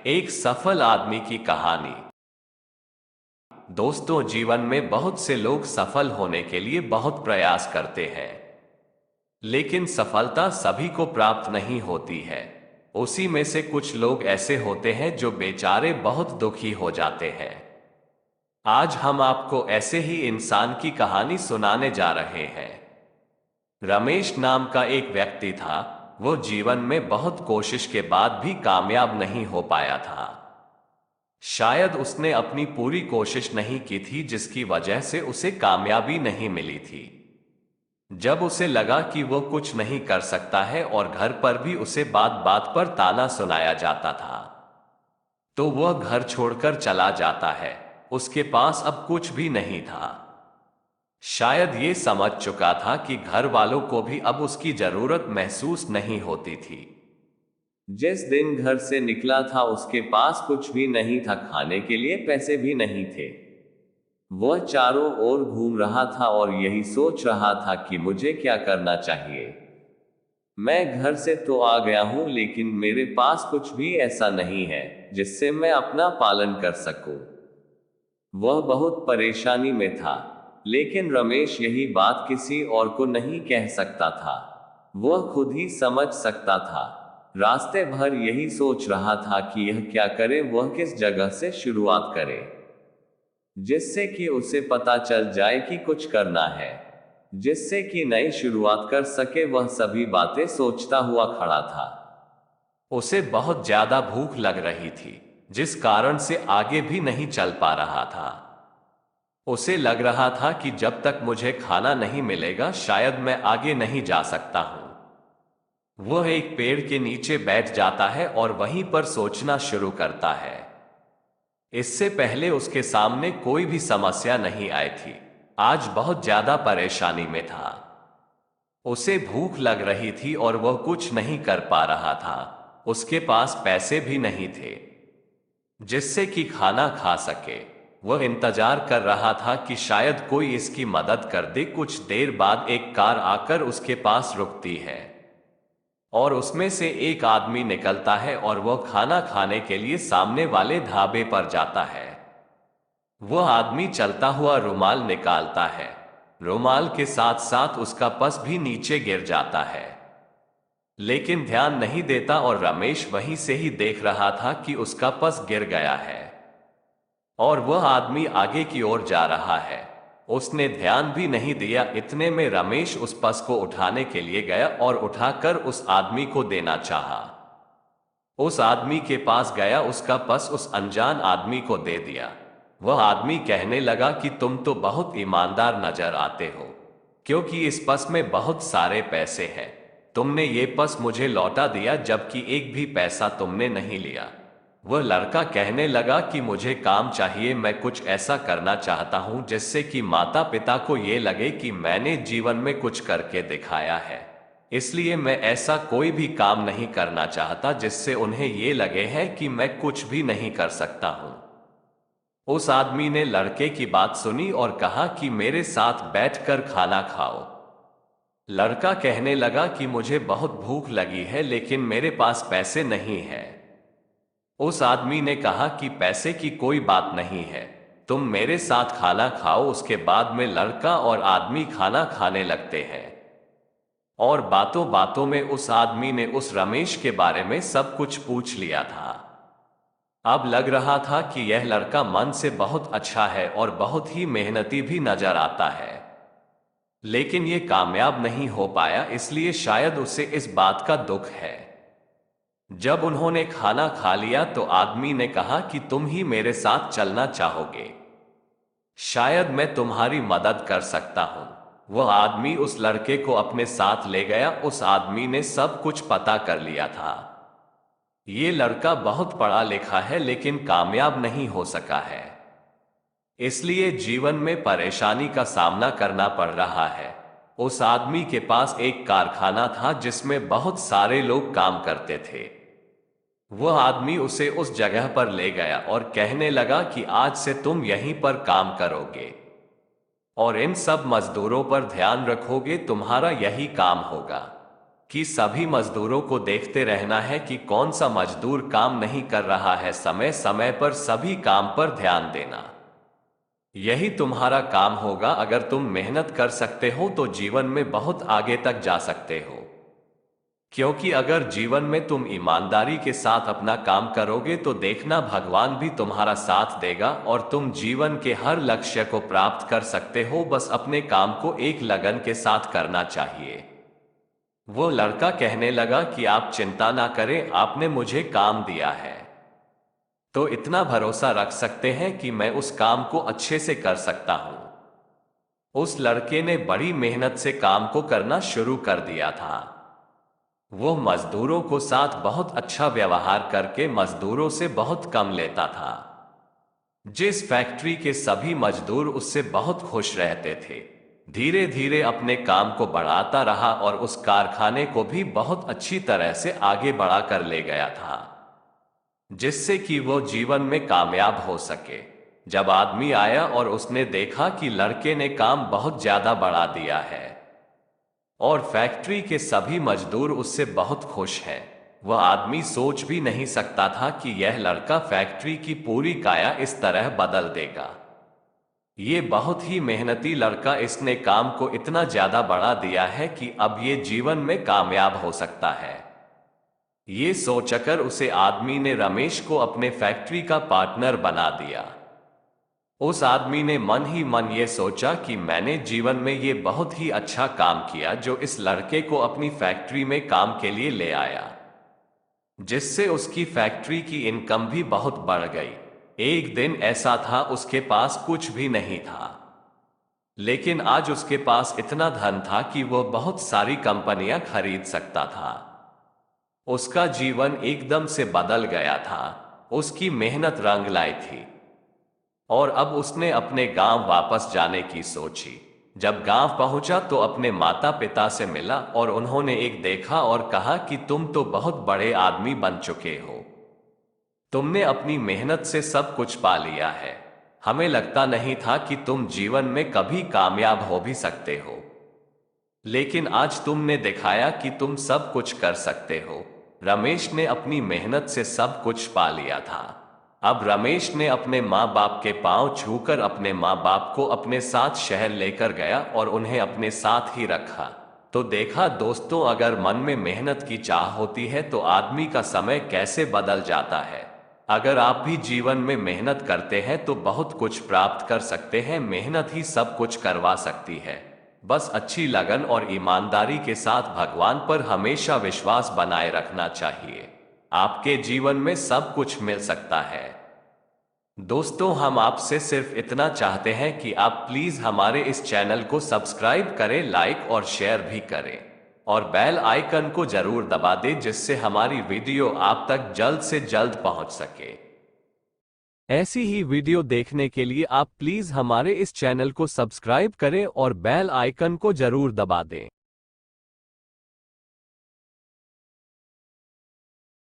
एक सफल आदमी की कहानी। दोस्तों, जीवन में बहुत से लोग सफल होने के लिए बहुत प्रयास करते हैं, लेकिन सफलता सभी को प्राप्त नहीं होती है। उसी में से कुछ लोग ऐसे होते हैं जो बेचारे बहुत दुखी हो जाते हैं। आज हम आपको ऐसे ही इंसान की कहानी सुनाने जा रहे हैं। रमेश नाम का एक व्यक्ति था। वो जीवन में बहुत कोशिश के बाद भी कामयाब नहीं हो पाया था। शायद उसने अपनी पूरी कोशिश नहीं की थी, जिसकी वजह से उसे कामयाबी नहीं मिली थी। जब उसे लगा कि वो कुछ नहीं कर सकता है और घर पर भी उसे बात बात पर ताना सुनाया जाता था, तो वह घर छोड़कर चला जाता है। उसके पास अब कुछ भी नहीं था। शायद ये समझ चुका था कि घर वालों को भी अब उसकी जरूरत महसूस नहीं होती थी। जिस दिन घर से निकला था उसके पास कुछ भी नहीं था, खाने के लिए पैसे भी नहीं थे। वह चारों ओर घूम रहा था और यही सोच रहा था कि मुझे क्या करना चाहिए। मैं घर से तो आ गया हूं, लेकिन मेरे पास कुछ भी ऐसा नहीं है जिससे मैं अपना पालन कर सकूं। वह बहुत परेशानी में था, लेकिन रमेश यही बात किसी और को नहीं कह सकता था। वह खुद ही समझ सकता था। रास्ते भर यही सोच रहा था कि यह क्या करे, वह किस जगह से शुरुआत करे, जिससे कि उसे पता चल जाए कि कुछ करना है, जिससे कि नई शुरुआत कर सके। वह सभी बातें सोचता हुआ खड़ा था। उसे बहुत ज्यादा भूख लग रही थी, जिस कारण से आगे भी नहीं चल पा रहा था। उसे लग रहा था कि जब तक मुझे खाना नहीं मिलेगा शायद मैं आगे नहीं जा सकता हूं। वह एक पेड़ के नीचे बैठ जाता है और वहीं पर सोचना शुरू करता है। इससे पहले उसके सामने कोई भी समस्या नहीं आई थी। आज बहुत ज्यादा परेशानी में था। उसे भूख लग रही थी और वह कुछ नहीं कर पा रहा था। उसके पास पैसे भी नहीं थे जिससे कि खाना खा सके। वह इंतजार कर रहा था कि शायद कोई इसकी मदद कर दे। कुछ देर बाद एक कार आकर उसके पास रुकती है और उसमें से एक आदमी निकलता है और वह खाना खाने के लिए सामने वाले ढाबे पर जाता है। वह आदमी चलता हुआ रुमाल निकालता है। रुमाल के साथ साथ उसका पर्स भी नीचे गिर जाता है, लेकिन ध्यान नहीं देता और रमेश वहीं से ही देख रहा था कि उसका पर्स गिर गया है और वह आदमी आगे की ओर जा रहा है। उसने ध्यान भी नहीं दिया। इतने में रमेश उस पर्स को उठाने के लिए गया और उठाकर उस आदमी को देना चाहा। उस आदमी के पास गया, उसका पर्स उस अनजान आदमी को दे दिया। वह आदमी कहने लगा कि तुम तो बहुत ईमानदार नजर आते हो, क्योंकि इस पर्स में बहुत सारे पैसे हैं। तुमने ये पर्स मुझे लौटा दिया, जबकि एक भी पैसा तुमने नहीं लिया। वह लड़का कहने लगा कि मुझे काम चाहिए, मैं कुछ ऐसा करना चाहता हूं जिससे कि माता पिता को ये लगे कि मैंने जीवन में कुछ करके दिखाया है। इसलिए मैं ऐसा कोई भी काम नहीं करना चाहता जिससे उन्हें ये लगे है कि मैं कुछ भी नहीं कर सकता हूं। उस आदमी ने लड़के की बात सुनी और कहा कि मेरे साथ बैठकर खाना खाओ। लड़का कहने लगा कि मुझे बहुत भूख लगी है, लेकिन मेरे पास पैसे नहीं है। उस आदमी ने कहा कि पैसे की कोई बात नहीं है, तुम मेरे साथ खाना खाओ। उसके बाद में लड़का और आदमी खाना खाने लगते हैं और बातों बातों में उस आदमी ने उस रमेश के बारे में सब कुछ पूछ लिया था। अब लग रहा था कि यह लड़का मन से बहुत अच्छा है और बहुत ही मेहनती भी नजर आता है, लेकिन यह कामयाब नहीं हो पाया, इसलिए शायद उसे इस बात का दुख है। जब उन्होंने खाना खा लिया तो आदमी ने कहा कि तुम ही मेरे साथ चलना चाहोगे, शायद मैं तुम्हारी मदद कर सकता हूं। वह आदमी उस लड़के को अपने साथ ले गया। उस आदमी ने सब कुछ पता कर लिया था। ये लड़का बहुत पढ़ा लिखा है, लेकिन कामयाब नहीं हो सका है, इसलिए जीवन में परेशानी का सामना करना पड़ रहा है। उस आदमी के पास एक कारखाना था जिसमें बहुत सारे लोग काम करते थे। वह आदमी उसे उस जगह पर ले गया और कहने लगा कि आज से तुम यहीं पर काम करोगे और इन सब मजदूरों पर ध्यान रखोगे, तुम्हारा यही काम होगा। कि सभी मजदूरों को देखते रहना है कि कौन सा मजदूर काम नहीं कर रहा है। समय समय पर सभी काम पर ध्यान देना, यही तुम्हारा काम होगा। अगर तुम मेहनत कर सकते हो तो जीवन में बहुत आगे तक जा सकते हो। क्योंकि अगर जीवन में तुम ईमानदारी के साथ अपना काम करोगे तो देखना भगवान भी तुम्हारा साथ देगा और तुम जीवन के हर लक्ष्य को प्राप्त कर सकते हो। बस अपने काम को एक लगन के साथ करना चाहिए। वो लड़का कहने लगा कि आप चिंता ना करें, आपने मुझे काम दिया है तो इतना भरोसा रख सकते हैं कि मैं उस काम को अच्छे से कर सकता हूं। उस लड़के ने बड़ी मेहनत से काम को करना शुरू कर दिया था। वो मजदूरों को साथ बहुत अच्छा व्यवहार करके मजदूरों से बहुत कम लेता था। जिस फैक्ट्री के सभी मजदूर उससे बहुत खुश रहते थे। धीरे धीरे अपने काम को बढ़ाता रहा और उस कारखाने को भी बहुत अच्छी तरह से आगे बढ़ा कर ले गया था, जिससे कि वो जीवन में कामयाब हो सके। जब आदमी आया और उसने देखा कि लड़के ने काम बहुत ज्यादा बढ़ा दिया है और फैक्ट्री के सभी मजदूर उससे बहुत खुश हैं, वह आदमी सोच भी नहीं सकता था कि यह लड़का फैक्ट्री की पूरी काया इस तरह बदल देगा। ये बहुत ही मेहनती लड़का, इसने काम को इतना ज्यादा बढ़ा दिया है कि अब ये जीवन में कामयाब हो सकता है। ये सोचकर उसे आदमी ने रमेश को अपने फैक्ट्री का पार्टनर बना दिया। उस आदमी ने मन ही मन ये सोचा कि मैंने जीवन में ये बहुत ही अच्छा काम किया जो इस लड़के को अपनी फैक्ट्री में काम के लिए ले आया, जिससे उसकी फैक्ट्री की इनकम भी बहुत बढ़ गई। एक दिन ऐसा था उसके पास कुछ भी नहीं था, लेकिन आज उसके पास इतना धन था कि वह बहुत सारी कंपनियां खरीद सकता था। उसका जीवन एकदम से बदल गया था। उसकी मेहनत रंग लाई थी और अब उसने अपने गांव वापस जाने की सोची। जब गांव पहुंचा तो अपने माता पिता से मिला और उन्होंने एक देखा और कहा कि तुम तो बहुत बड़े आदमी बन चुके हो, तुमने अपनी मेहनत से सब कुछ पा लिया है। हमें लगता नहीं था कि तुम जीवन में कभी कामयाब हो भी सकते हो, लेकिन आज तुमने दिखाया कि तुम सब कुछ कर सकते हो। रमेश ने अपनी मेहनत से सब कुछ पा लिया था। अब रमेश ने अपने माँ बाप के पांव छूकर अपने माँ बाप को अपने साथ शहर लेकर गया और उन्हें अपने साथ ही रखा। तो देखा दोस्तों, अगर मन में मेहनत की चाह होती है तो आदमी का समय कैसे बदल जाता है। अगर आप भी जीवन में मेहनत करते हैं तो बहुत कुछ प्राप्त कर सकते हैं। मेहनत ही सब कुछ करवा सकती है। बस अच्छी लगन और ईमानदारी के साथ भगवान पर हमेशा विश्वास बनाए रखना चाहिए। आपके जीवन में सब कुछ मिल सकता है। दोस्तों, हम आपसे सिर्फ इतना चाहते हैं कि आप प्लीज हमारे इस चैनल को सब्सक्राइब करें, लाइक और शेयर भी करें और बेल आइकन को जरूर दबा दें, जिससे हमारी वीडियो आप तक जल्द से जल्द पहुंच सके। ऐसी ही वीडियो देखने के लिए आप प्लीज हमारे इस चैनल को सब्सक्राइब करें और बेल आइकन को जरूर दबा दें।